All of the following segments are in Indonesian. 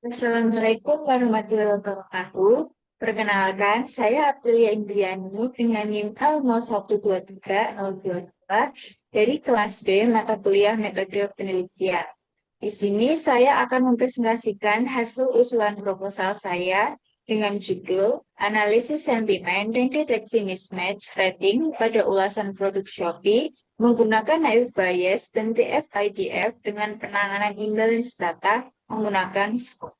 Assalamualaikum warahmatullahi wabarakatuh. Perkenalkan, saya Aprilia Indriani dengan NIM L012302 dari kelas B mata kuliah metode penelitian. Di sini saya akan mempresentasikan hasil usulan proposal saya dengan judul Analisis Sentimen dan Deteksi Mismatch Rating pada ulasan produk Shopee menggunakan naive Bayes dan TF-IDF dengan penanganan imbalance data menggunakan SWOT.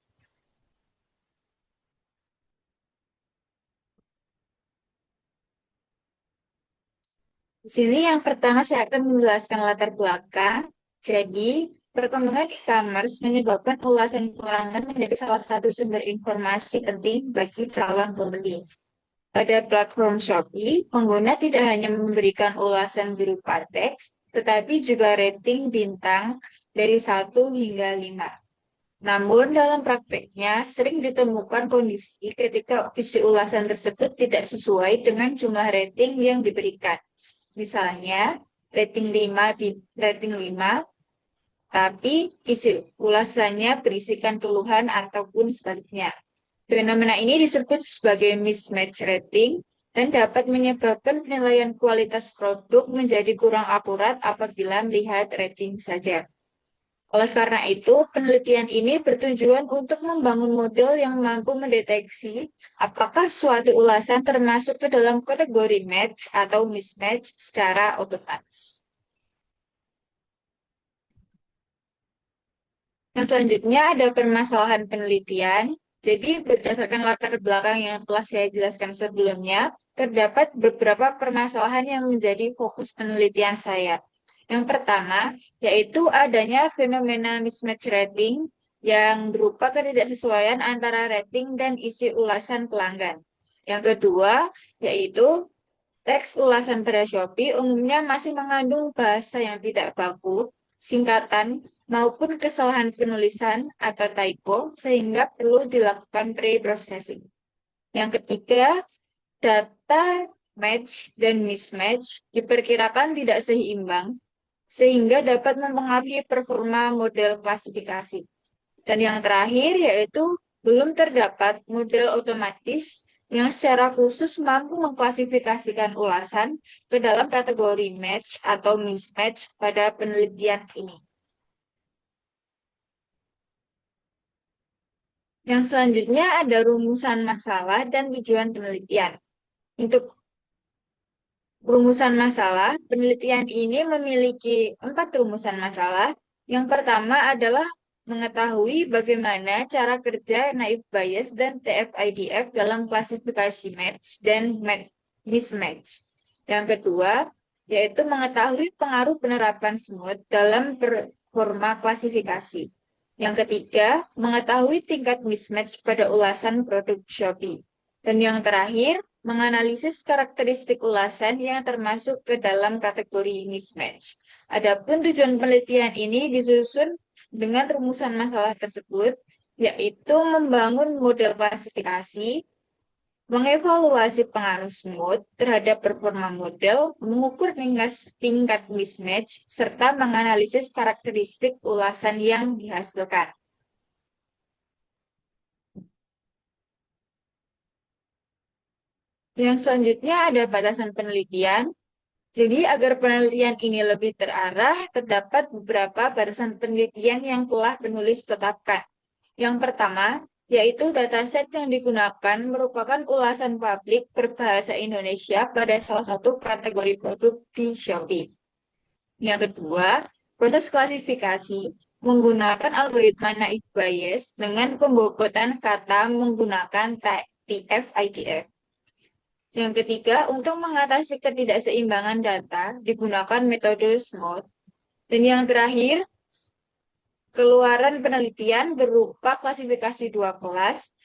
Di sini yang pertama saya akan menjelaskan latar belakang. Jadi, perkembangan e-commerce menyebabkan ulasan pelanggan menjadi salah satu sumber informasi penting bagi calon pembeli. Pada platform Shopee, pengguna tidak hanya memberikan ulasan berupa teks, tetapi juga rating bintang dari 1 hingga 5. Namun dalam prakteknya sering ditemukan kondisi ketika isi ulasan tersebut tidak sesuai dengan jumlah rating yang diberikan. Misalnya, rating 5, tapi isi ulasannya berisikan keluhan ataupun sebaliknya. Fenomena ini disebut sebagai mismatch rating dan dapat menyebabkan penilaian kualitas produk menjadi kurang akurat apabila melihat rating saja. Oleh karena itu, penelitian ini bertujuan untuk membangun model yang mampu mendeteksi apakah suatu ulasan termasuk ke dalam kategori match atau mismatch secara otomatis. Yang selanjutnya ada permasalahan penelitian. Jadi, berdasarkan latar belakang yang telah saya jelaskan sebelumnya, terdapat beberapa permasalahan yang menjadi fokus penelitian saya. Yang pertama, yaitu adanya fenomena mismatch rating yang berupa ketidaksesuaian antara rating dan isi ulasan pelanggan. Yang kedua, yaitu teks ulasan pada Shopee umumnya masih mengandung bahasa yang tidak baku, singkatan, maupun kesalahan penulisan atau typo, sehingga perlu dilakukan pre-processing. Yang ketiga, data match dan mismatch diperkirakan tidak seimbang, sehingga dapat mempengaruhi performa model klasifikasi. Dan yang terakhir yaitu belum terdapat model otomatis yang secara khusus mampu mengklasifikasikan ulasan ke dalam kategori match atau mismatch pada penelitian ini. Yang selanjutnya ada rumusan masalah dan tujuan penelitian. Untuk rumusan masalah, penelitian ini memiliki 4 rumusan masalah. Yang pertama adalah mengetahui bagaimana cara kerja naive Bayes dan TF-IDF dalam klasifikasi match dan mismatch. Yang kedua, yaitu mengetahui pengaruh penerapan smooth dalam performa klasifikasi. Yang ketiga, mengetahui tingkat mismatch pada ulasan produk Shopee. Dan yang terakhir, menganalisis karakteristik ulasan yang termasuk ke dalam kategori mismatch. Adapun tujuan penelitian ini disusun dengan rumusan masalah tersebut, yaitu membangun model klasifikasi, mengevaluasi pengaruh smooth terhadap performa model, mengukur tingkat mismatch, serta menganalisis karakteristik ulasan yang dihasilkan. Yang selanjutnya ada batasan penelitian. Jadi, agar penelitian ini lebih terarah, terdapat beberapa batasan penelitian yang telah penulis tetapkan. Yang pertama, yaitu dataset yang digunakan merupakan ulasan publik berbahasa Indonesia pada salah satu kategori produk di Shopee. Yang kedua, proses klasifikasi menggunakan algoritma naive Bayes dengan pembobotan kata menggunakan TF-IDF. Yang ketiga, untuk mengatasi ketidakseimbangan data, digunakan metode SMOD. Dan yang terakhir, keluaran penelitian berupa klasifikasi 2 kelas,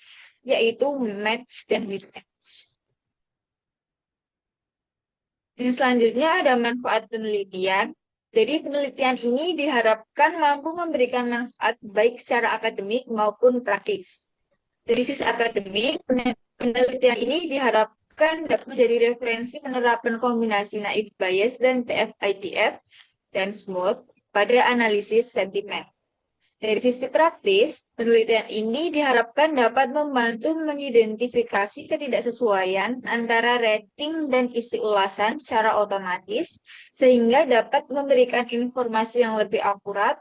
yaitu match dan mismatch. Yang selanjutnya ada manfaat penelitian. Jadi penelitian ini diharapkan mampu memberikan manfaat baik secara akademik maupun praktis. Dari sisi akademik, penelitian ini diharapkan dapat menjadi referensi penerapan kombinasi naive Bayes dan TF-IDF dan smooth pada analisis sentimen. Dari sisi praktis, penelitian ini diharapkan dapat membantu mengidentifikasi ketidaksesuaian antara rating dan isi ulasan secara otomatis, sehingga dapat memberikan informasi yang lebih akurat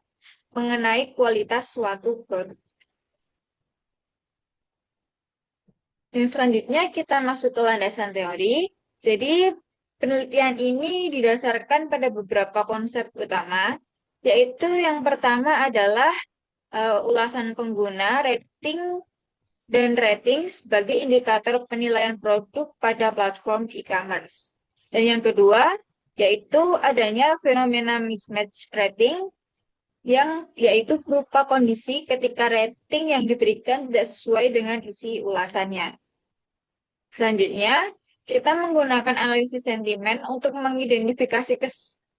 mengenai kualitas suatu produk. Dan selanjutnya kita masuk ke landasan teori. Jadi, penelitian ini didasarkan pada beberapa konsep utama, yaitu yang pertama adalah ulasan pengguna, rating, dan rating sebagai indikator penilaian produk pada platform e-commerce. Dan yang kedua, yaitu adanya fenomena mismatch rating, yang yaitu berupa kondisi ketika rating yang diberikan tidak sesuai dengan isi ulasannya. Selanjutnya, kita menggunakan analisis sentimen untuk mengidentifikasi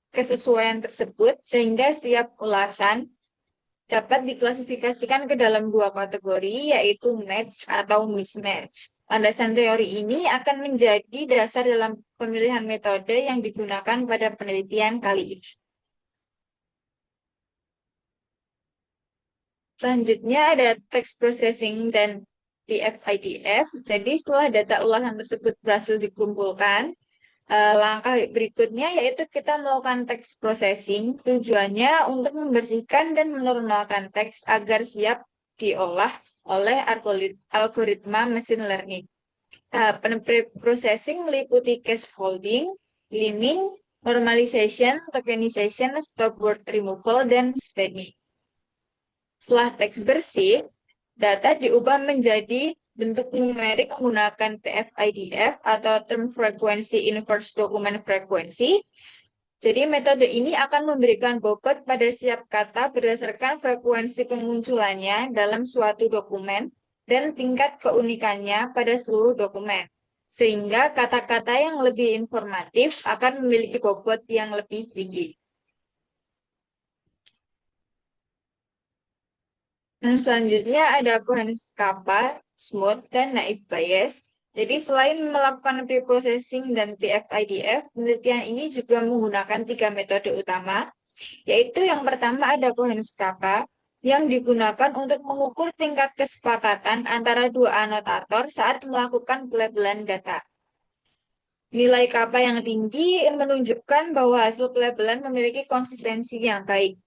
kesesuaian tersebut, sehingga setiap ulasan dapat diklasifikasikan ke dalam dua kategori, yaitu match atau mismatch. Landasan teori ini akan menjadi dasar dalam pemilihan metode yang digunakan pada penelitian kali ini. Selanjutnya ada text processing dan TF-IDF. Jadi setelah data ulasan tersebut berhasil dikumpulkan, langkah berikutnya yaitu kita melakukan text processing. Tujuannya untuk membersihkan dan menormalkan teks agar siap diolah oleh algoritma machine learning. Tahapan pre-processing meliputi scaffolding, cleaning, normalization, tokenization, stop word removal, dan staging. Setelah teks bersih, data diubah menjadi bentuk numerik menggunakan TF-IDF atau Term Frequency Inverse Document Frequency. Jadi metode ini akan memberikan bobot pada setiap kata berdasarkan frekuensi kemunculannya dalam suatu dokumen dan tingkat keunikannya pada seluruh dokumen. Sehingga kata-kata yang lebih informatif akan memiliki bobot yang lebih tinggi. Dan selanjutnya ada Cohen's kappa, smooth, dan naive bayes. Jadi selain melakukan pre-processing dan TF-IDF, penelitian ini juga menggunakan 3 metode utama, yaitu yang pertama ada Cohen's kappa, yang digunakan untuk mengukur tingkat kesepakatan antara dua anotator saat melakukan pelabelan data. Nilai kappa yang tinggi menunjukkan bahwa hasil pelabelan memiliki konsistensi yang baik.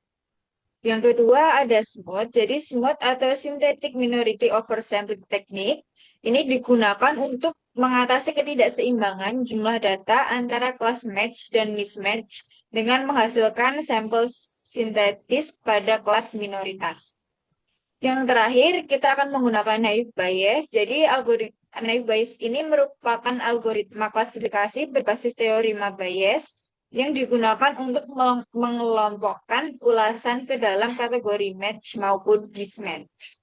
Yang kedua ada smooth. Jadi smooth atau synthetic minority oversampling technique ini digunakan untuk mengatasi ketidakseimbangan jumlah data antara kelas match dan mismatch dengan menghasilkan sampel sintetis pada kelas minoritas. Yang terakhir kita akan menggunakan naive bayes. Jadi naive bayes ini merupakan algoritma klasifikasi berbasis teori Bayes yang digunakan untuk mengelompokkan ulasan ke dalam kategori match maupun mismatch.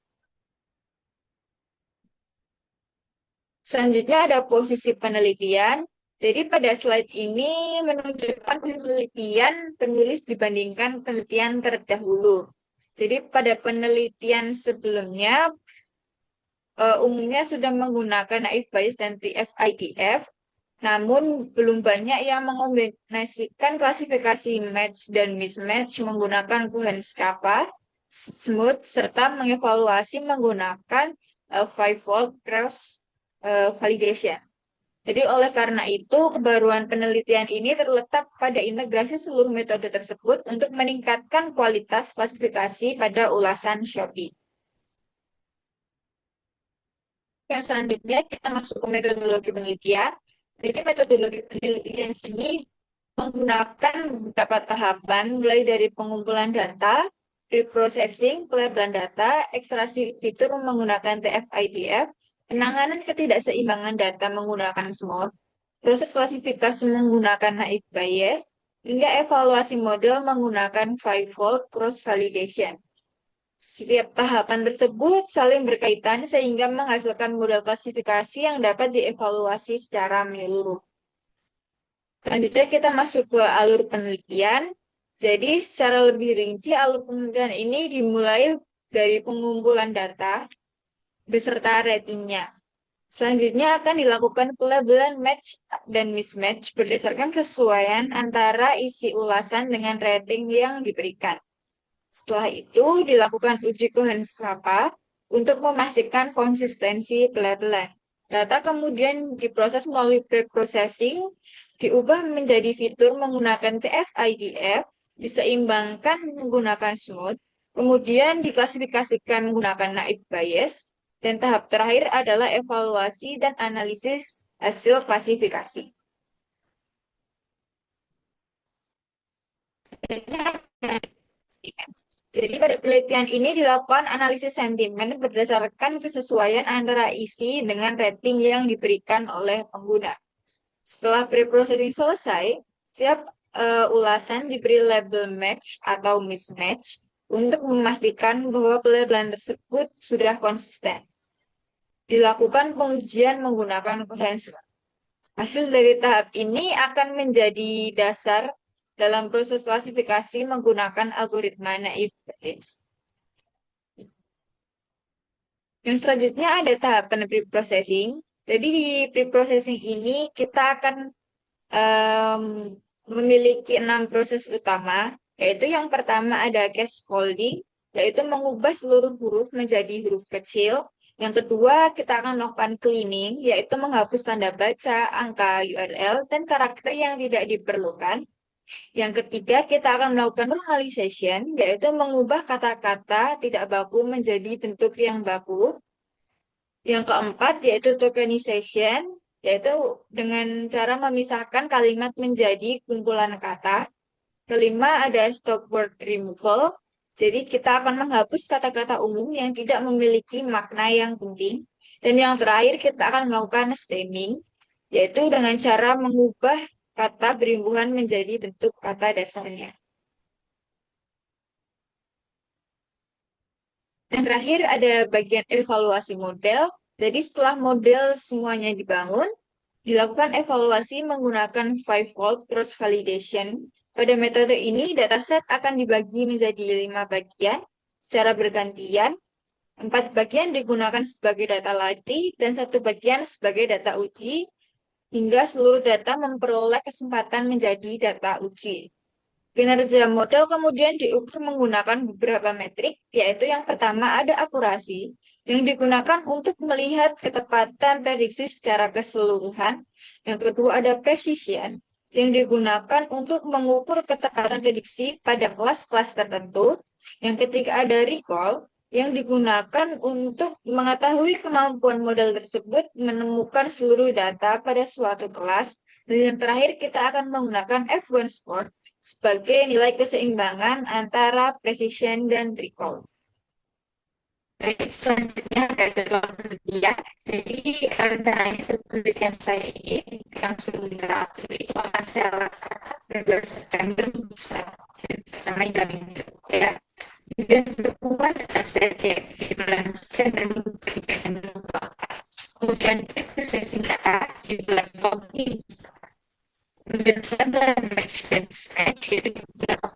Selanjutnya ada posisi penelitian. Jadi pada slide ini menunjukkan penelitian penulis dibandingkan penelitian terdahulu. Jadi pada penelitian sebelumnya umumnya sudah menggunakan naive bayes dan TF-IDF. Namun, belum banyak yang mengombinasikan klasifikasi match dan mismatch menggunakan Cohen's kappa, smooth, serta mengevaluasi menggunakan five-fold cross validation. Jadi, oleh karena itu, kebaruan penelitian ini terletak pada integrasi seluruh metode tersebut untuk meningkatkan kualitas klasifikasi pada ulasan Shopee. Yang selanjutnya, kita masuk ke metodologi penelitian. Jadi metodologi penelitian ini menggunakan beberapa tahapan, mulai dari pengumpulan data, pre-processing, pelabelan data, ekstraksi fitur menggunakan TF-IDF, penanganan ketidakseimbangan data menggunakan smooth, proses klasifikasi menggunakan naive bayes, hingga evaluasi model menggunakan five-fold cross-validation. Setiap tahapan tersebut saling berkaitan sehingga menghasilkan model klasifikasi yang dapat dievaluasi secara menyeluruh. Selanjutnya kita masuk ke alur penelitian. Jadi secara lebih rinci alur penelitian ini dimulai dari pengumpulan data beserta ratingnya. Selanjutnya akan dilakukan pelabelan match dan mismatch berdasarkan kesesuaian antara isi ulasan dengan rating yang diberikan. Setelah itu dilakukan uji Cohen-Shappa untuk memastikan konsistensi pelabelan. Data kemudian diproses melalui pre-processing, diubah menjadi fitur menggunakan TF-IDF, diseimbangkan menggunakan smooth, kemudian diklasifikasikan menggunakan naive Bayes, dan tahap terakhir adalah evaluasi dan analisis hasil klasifikasi. Jadi pada penelitian ini dilakukan analisis sentimen berdasarkan kesesuaian antara isi dengan rating yang diberikan oleh pengguna. Setelah pre-processing selesai, setiap ulasan diberi label match atau mismatch untuk memastikan bahwa pelabelan tersebut sudah konsisten. Dilakukan pengujian menggunakan Cohen-Shappa. Hasil dari tahap ini akan menjadi dasar dalam proses klasifikasi menggunakan algoritma naive Bayes. Yang selanjutnya ada tahapan pre-processing. Jadi di pre-processing ini kita akan memiliki 6 proses utama, yaitu yang pertama ada case folding, yaitu mengubah seluruh huruf menjadi huruf kecil. Yang kedua, kita akan melakukan cleaning, yaitu menghapus tanda baca, angka URL, dan karakter yang tidak diperlukan. Yang ketiga, kita akan melakukan normalization, yaitu mengubah kata-kata tidak baku menjadi bentuk yang baku. Yang keempat, yaitu tokenization, yaitu dengan cara memisahkan kalimat menjadi kumpulan kata. Kelima, ada stop word removal, jadi kita akan menghapus kata-kata umum yang tidak memiliki makna yang penting. Dan yang terakhir, kita akan melakukan stemming, yaitu dengan cara mengubah kata berimbuhan menjadi bentuk kata dasarnya. Dan terakhir ada bagian evaluasi model. Jadi setelah model semuanya dibangun, dilakukan evaluasi menggunakan five-fold cross-validation. Pada metode ini, dataset akan dibagi menjadi 5 bagian secara bergantian. 4 bagian digunakan sebagai data latih dan 1 bagian sebagai data uji, hingga seluruh data memperoleh kesempatan menjadi data uji. Kinerja model kemudian diukur menggunakan beberapa metrik, yaitu yang pertama ada akurasi, yang digunakan untuk melihat ketepatan prediksi secara keseluruhan. Yang kedua ada precision, yang digunakan untuk mengukur ketepatan prediksi pada kelas-kelas tertentu. Yang ketiga ada recall, yang digunakan untuk mengetahui kemampuan model tersebut menemukan seluruh data pada suatu kelas. Dan yang terakhir kita akan menggunakan F1 score sebagai nilai keseimbangan antara precision dan recall. Baik, selanjutnya ada jadwal penelitian. Jadi rencananya itu penelitian saya ini yang sebenarnya itu akan saya laksanakan pada bulan September bisa karena jam ini ya. Dan dukungan saya cek di bulan September memberikan kemudian saya singkat di bulan Oktober kemudian ada match dan match itu beberapa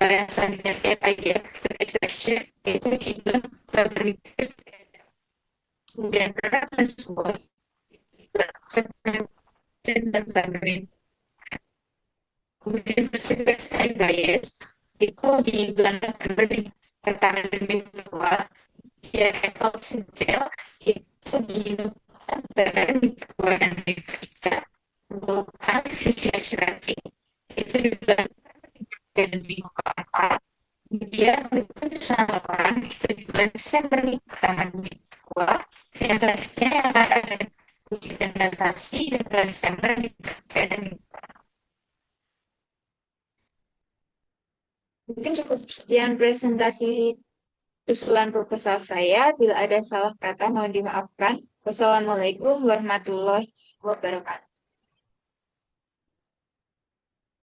yang selanjutnya IDF extraction itu di bulan Februari kemudian reference was dan Februari kemudian persistence bias itu di bulan Februari pertama dan kedua ya evaluasi model itu di Februari kedua dan ketiga untuk analisis rating itu di bulan dan minggu keempat kemudian keputusan laporan itu di bulan Desember pertama minggu kedua yang selanjutnya yang ada diskusi dan realisasi di bulan Desember minggu ketiga dan minggu mungkin cukup sekian presentasi usulan proposal saya. Bila ada salah kata mohon dimaafkan. Wassalamualaikum warahmatullahi wabarakatuh.